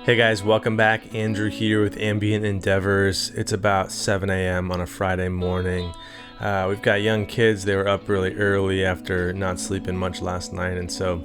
Hey guys, welcome back. Andrew here with Ambient Endeavors. It's about 7 a.m. on a Friday morning. We've got young kids. They were up really early after not sleeping much last night, and so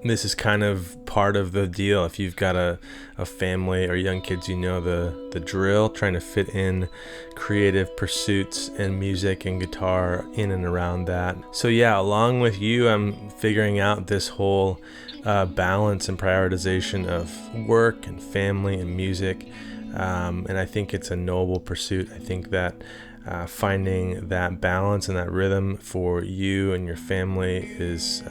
this is kind of part of the deal. If you've got a family or young kids, you know the drill, trying to fit in creative pursuits and music and guitar in and around that. So yeah, along with you, I'm figuring out this whole balance and prioritization of work and family and music, and I think it's a noble pursuit. I think that finding that balance and that rhythm for you and your family is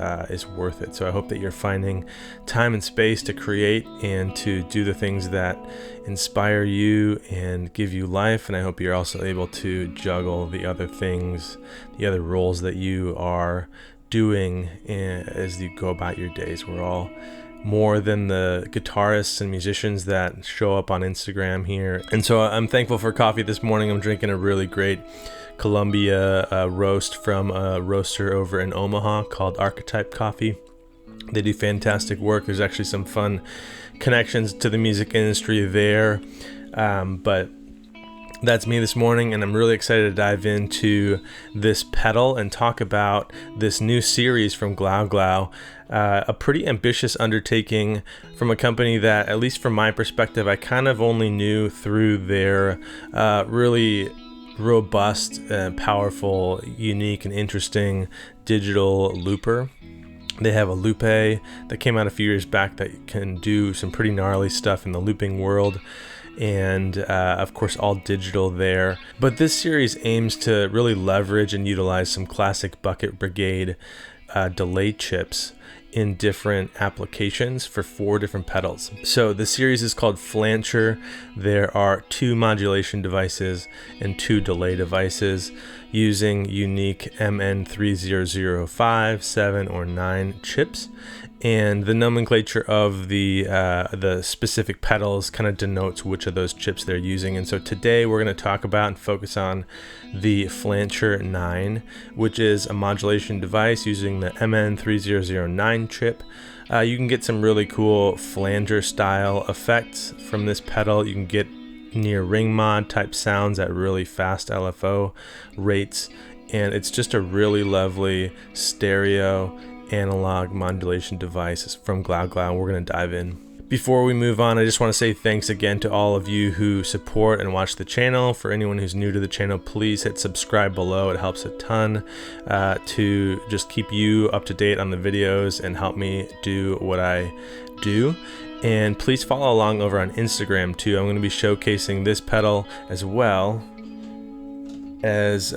worth it. So I hope that you're finding time and space to create and to do the things that inspire you and give you life, and I hope you're also able to juggle the other things, the other roles that you are doing as you go about your days. We're all more than the guitarists and musicians that show up on Instagram here. And so I'm thankful for coffee this morning. I'm drinking a really great Columbia roast from a roaster over in Omaha called Archetype Coffee. They do fantastic work. There's actually some fun connections to the music industry there. But that's me this morning, and I'm really excited to dive into this pedal and talk about this new series from Glou Glou, a pretty ambitious undertaking from a company that, at least from my perspective, I kind of only knew through their really robust, powerful, unique, and interesting digital looper. They have a Lupe that came out a few years back that can do some pretty gnarly stuff in the looping world. And of course all digital there. But this series aims to really leverage and utilize some classic bucket brigade delay chips in different applications for 4 different pedals. So the series is called Flancher. There are 2 modulation devices and 2 delay devices using unique MN3005, 7, or 9 chips. And the nomenclature of the specific pedals kind of denotes which of those chips they're using. And so today we're going to talk about and focus on the Flancher 9, which is a modulation device using the MN3009 chip. You can get some really cool flanger style effects from this pedal. You can get near ring mod type sounds at really fast LFO rates. And it's just a really lovely stereo analog modulation device from Glou Glou. We're going to dive in. Before we move on, I just want to say thanks again to all of you who support and watch the channel. For anyone who's new to the channel, please hit subscribe below. It helps a ton to just keep you up to date on the videos and help me do what I do. And please follow along over on Instagram too. I'm going to be showcasing this pedal as well as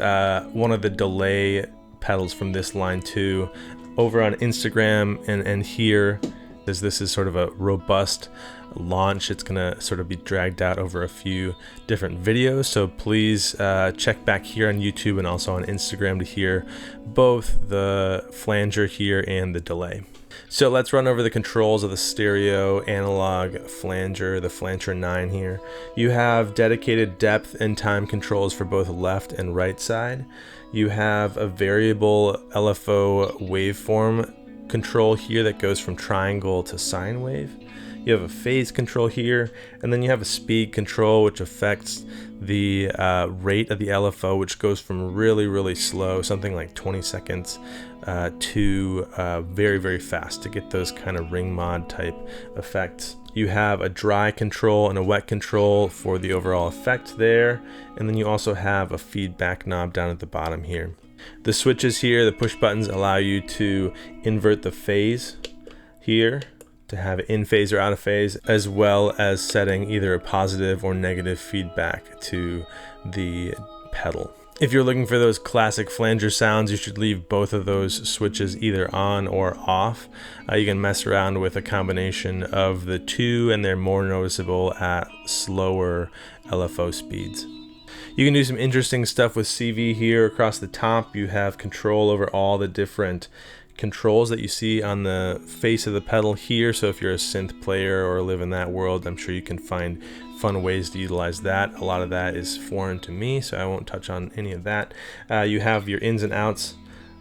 one of the delay pedals from this line too, over on Instagram and here, as this is sort of a robust launch. It's gonna sort of be dragged out over a few different videos, so please check back here on YouTube and also on Instagram to hear both the flanger here and the delay. So let's run over the controls of the stereo analog flanger, the Flancher 9 here. You have dedicated depth and time controls for both left and right side. You have a variable LFO waveform control here that goes from triangle to sine wave. You have a phase control here, and then you have a speed control which affects the rate of the LFO, which goes from really slow, something like 20 seconds, to very, very fast to get those kind of ring mod type effects. You have a dry control and a wet control for the overall effect there, and then you also have a feedback knob down at the bottom here. The switches here, the push buttons, allow you to invert the phase here, to have it in phase or out of phase, as well as setting either a positive or negative feedback to the pedal. If you're looking for those classic flanger sounds, you should leave both of those switches either on or off. You can mess around with a combination of the two, and they're more noticeable at slower LFO speeds. You can do some interesting stuff with CV here. Across the top, you have control over all the different controls that you see on the face of the pedal here. So if you're a synth player or live in that world, I'm sure you can find fun ways to utilize that. A lot of that is foreign to me, so I won't touch on any of that. You have your ins and outs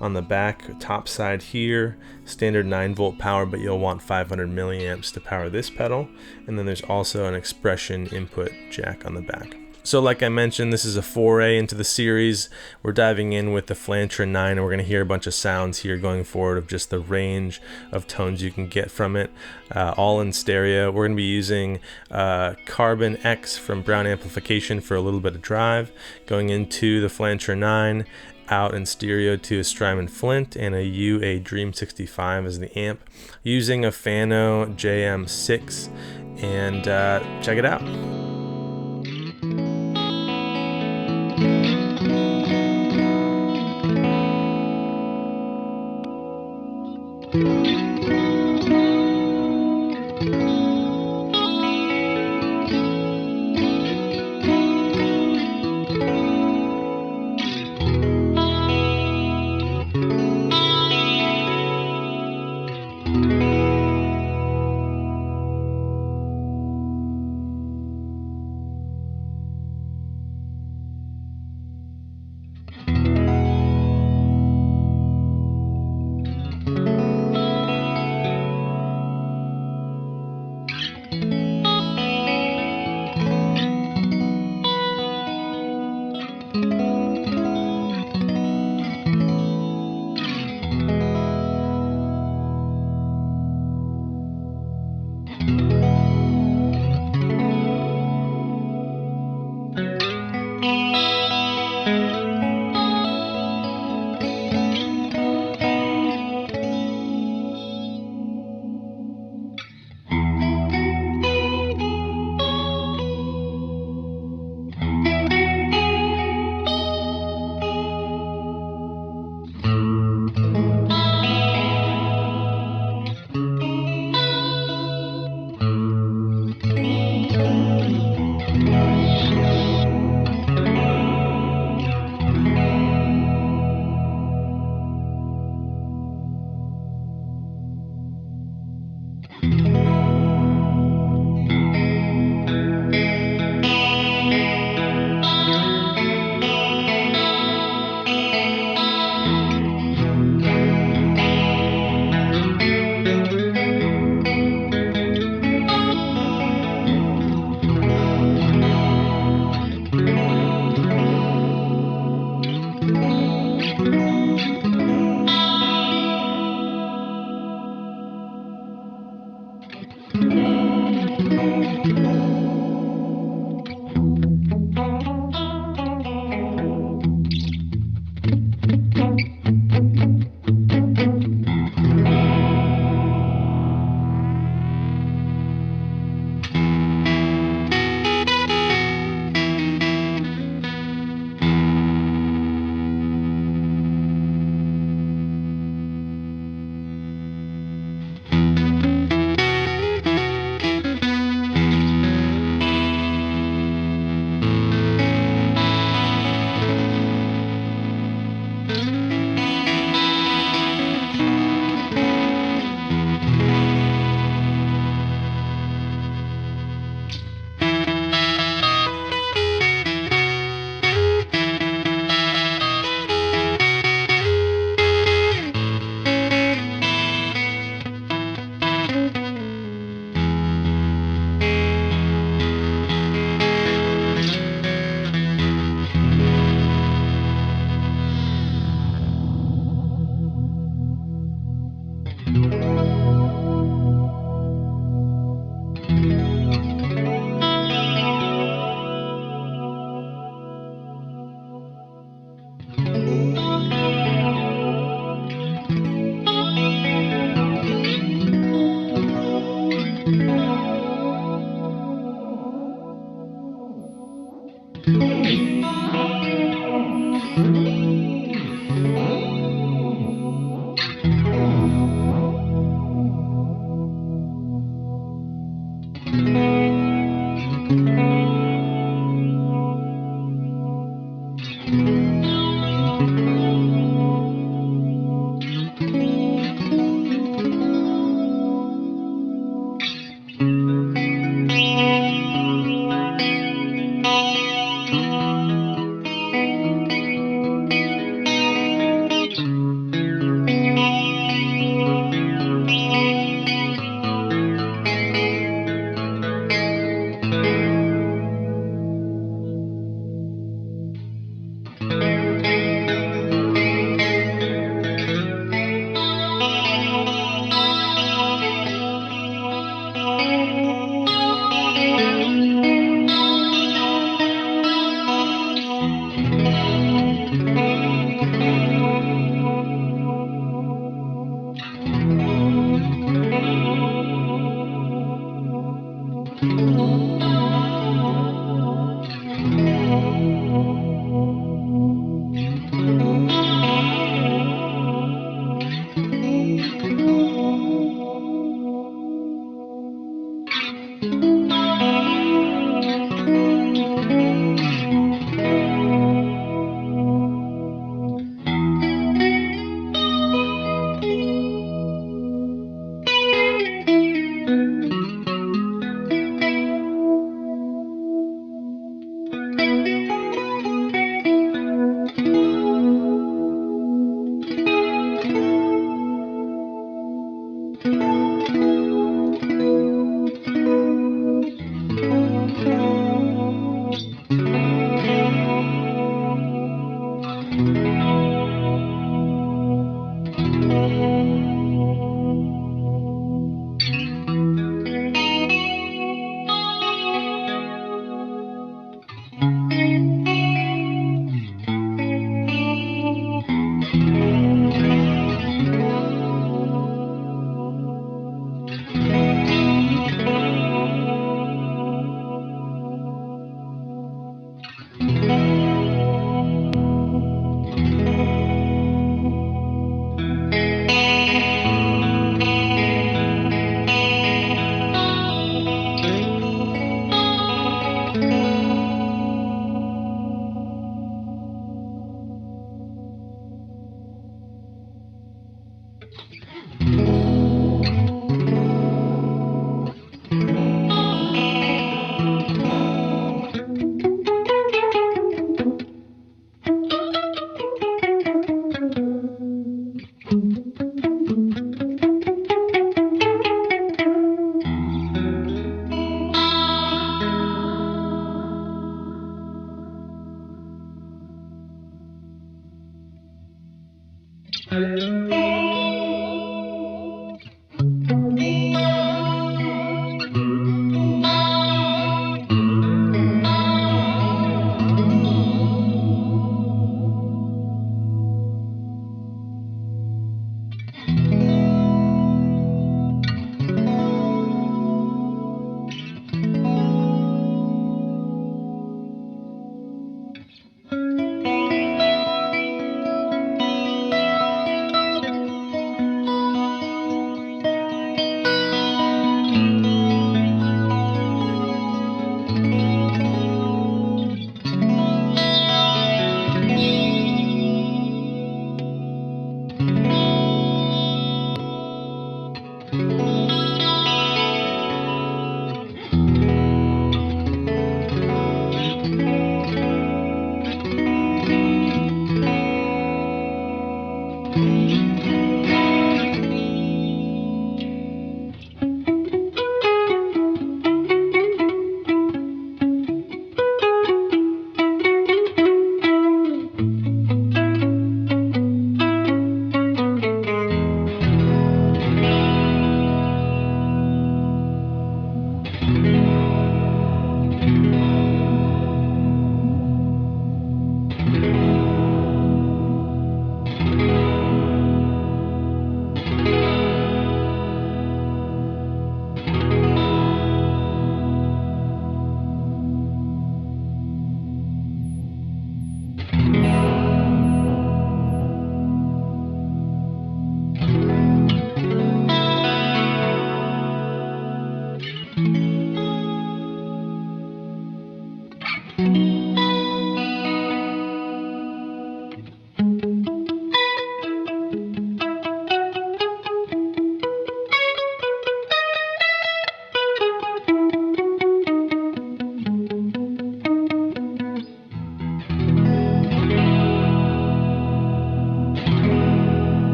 on the back top side here, standard 9-volt power, but you'll want 500 milliamps to power this pedal. And then there's also an expression input jack on the back. So like I mentioned, this is a foray into the series. We're diving in with the Flancher 9, and we're going to hear a bunch of sounds here going forward of just the range of tones you can get from it, all in stereo. We're going to be using Carbon X from Browne Amplification for a little bit of drive, going into the Flancher 9, out in stereo to a Strymon Flint and a UA Dream 65 as the amp, using a Fano JM6, and check it out.